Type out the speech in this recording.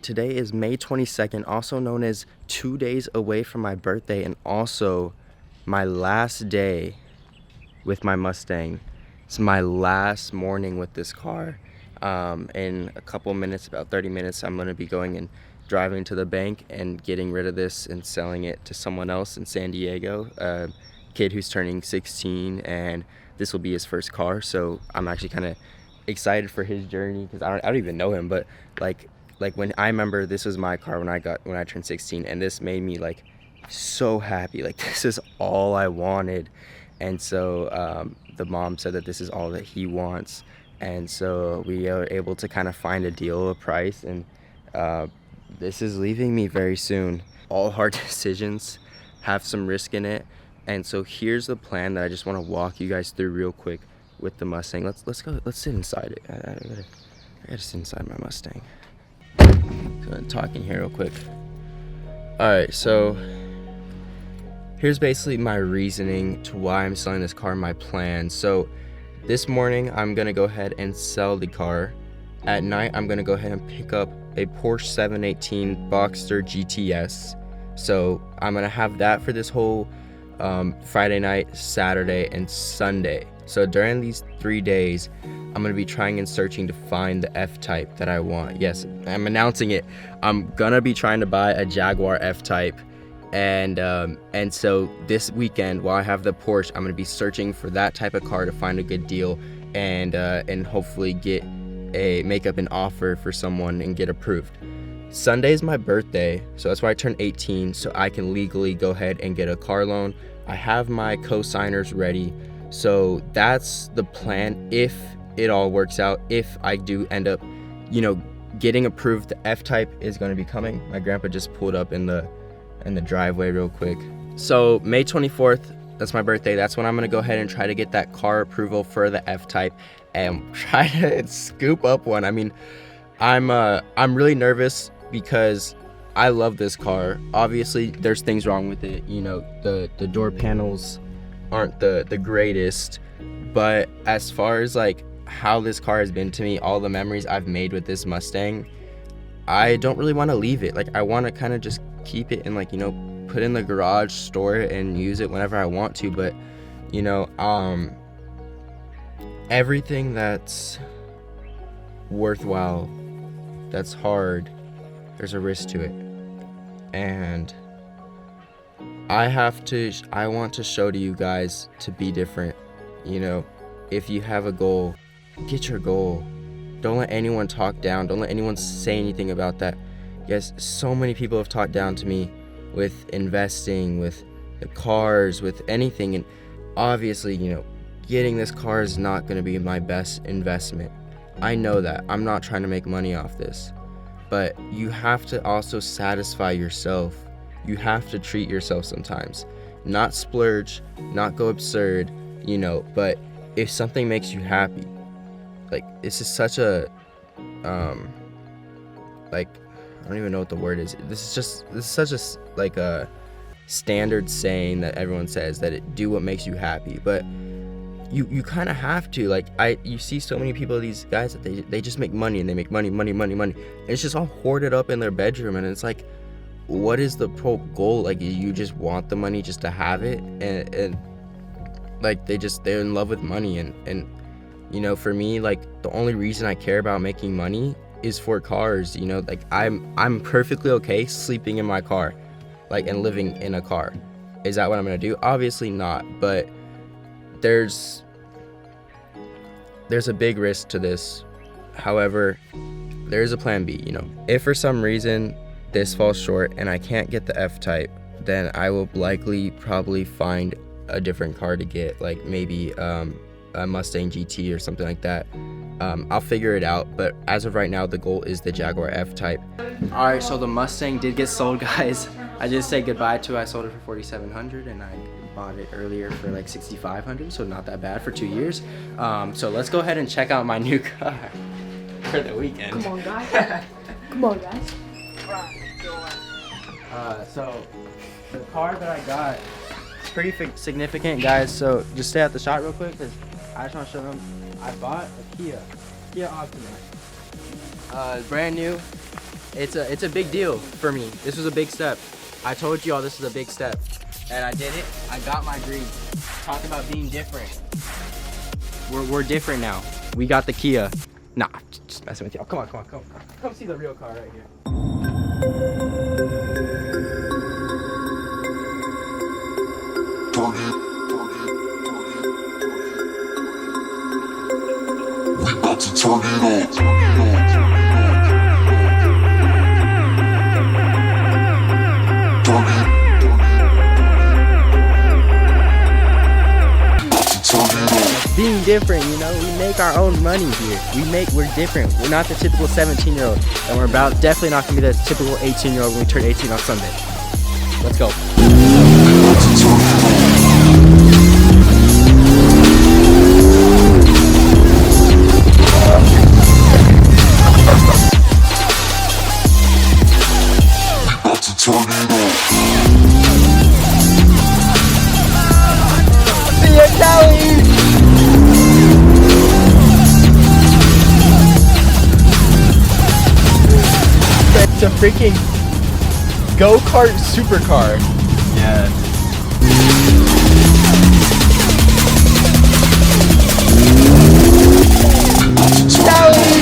Today is May 22nd, also known as 2 days away from my birthday, and also my last day with my Mustang. It's my last morning with this car. In a couple minutes, about 30 minutes, I'm going to be going and driving to the bank and getting rid of this and selling it to someone else in San Diego, a kid who's turning 16, and this will be his first car. So I'm actually kind of excited for his journey because I don't even know him, but like when I remember this was my car when I turned 16, and this made me like so happy. Like, this is all I wanted. And so the mom said that this is all that he wants, and so we are able to kind of find a deal, a price, and this is leaving me very soon. All hard decisions have some risk in it, and so here's the plan that I just want to walk you guys through real quick with the Mustang. Let's sit inside it. I gotta sit inside my Mustang. So I'm talking here real quick. Alright, so here's basically my reasoning to why I'm selling this car, my plan. So this morning I'm gonna go ahead and sell the car. At night I'm gonna go ahead and pick up a Porsche 718 Boxster GTS. So I'm gonna have that for this whole Friday night, Saturday, and Sunday. So during these 3 days, I'm gonna be trying and searching to find the F-Type that I want. Yes, I'm announcing it. I'm gonna be trying to buy a Jaguar F-Type, and so this weekend, while I have the Porsche, I'm gonna be searching for that type of car to find a good deal, and hopefully make up an offer for someone and get approved. Sunday is my birthday, so that's why I turned 18, so I can legally go ahead and get a car loan. I have my co-signers ready, so that's the plan if it all works out. If I do end up, getting approved, the F-Type is going to be coming. My grandpa just pulled up in the driveway real quick. So May 24th, that's my birthday. That's when I'm going to go ahead and try to get that car approval for the F-Type and try to scoop up one. I mean, I'm really nervous because I love this car. Obviously, there's things wrong with it. The door panels aren't the greatest, but as far as like how this car has been to me, all the memories I've made with this Mustang, I don't really want to leave it. Like, I want to kind of just keep it and put in the garage, store it, and use it whenever I want to. But everything that's worthwhile, that's hard, there's a risk to it. And I want to show to you guys to be different. If you have a goal, get your goal. Don't let anyone talk down. Don't let anyone say anything about that. Yes, so many people have talked down to me with investing, with the cars, with anything. And obviously, getting this car is not going to be my best investment. I know that. I'm not trying to make money off this. But you have to also satisfy yourself. You have to treat yourself sometimes. Not splurge, not go absurd, but if something makes you happy, like, this is such a, I don't even know what the word is. This is such a standard saying that everyone says, that do what makes you happy. But you kind of have to. You see so many people, these guys, that they just make money, and they make money. And it's just all hoarded up in their bedroom, and it's like, what is the goal? Like, you just want the money just to have it, and like they're in love with money, and for me, like, the only reason I care about making money is for cars. I'm perfectly okay sleeping in my car, and living in a car. Is that what I'm gonna do? Obviously not, but there's a big risk to this. However, there's a plan B. If for some reason this falls short and I can't get the F-Type, then I will probably find a different car to get, like maybe a Mustang GT or something like that. I'll figure it out, but as of right now, the goal is the Jaguar F-Type. Alright, so the Mustang did get sold, guys. I just said goodbye to it. I sold it for $4,700, and I bought it earlier for like $6,500, so not that bad for 2 years. So let's go ahead and check out my new car for the weekend. Come on, guys. Come on, guys. So the car that I got is pretty significant, guys. So just stay at the shot real quick, because I just want to show them. I bought a Kia Optima. Brand new. It's a big deal for me. This was a big step. I told you all this is a big step, and I did it. I got my dream. Talk about being different. We're different now. We got the Kia. Nah, just messing with y'all. Come on. Come see the real car right here. We about to turn it on. Being different, you know, we make our own money here. We're different. We're not the typical 17-year-old, and we're definitely not gonna be the typical 18-year-old when we turn 18 on Sunday. Let's go. See you, Kelly! It's a freaking go-kart supercar. Yeah. Kelly!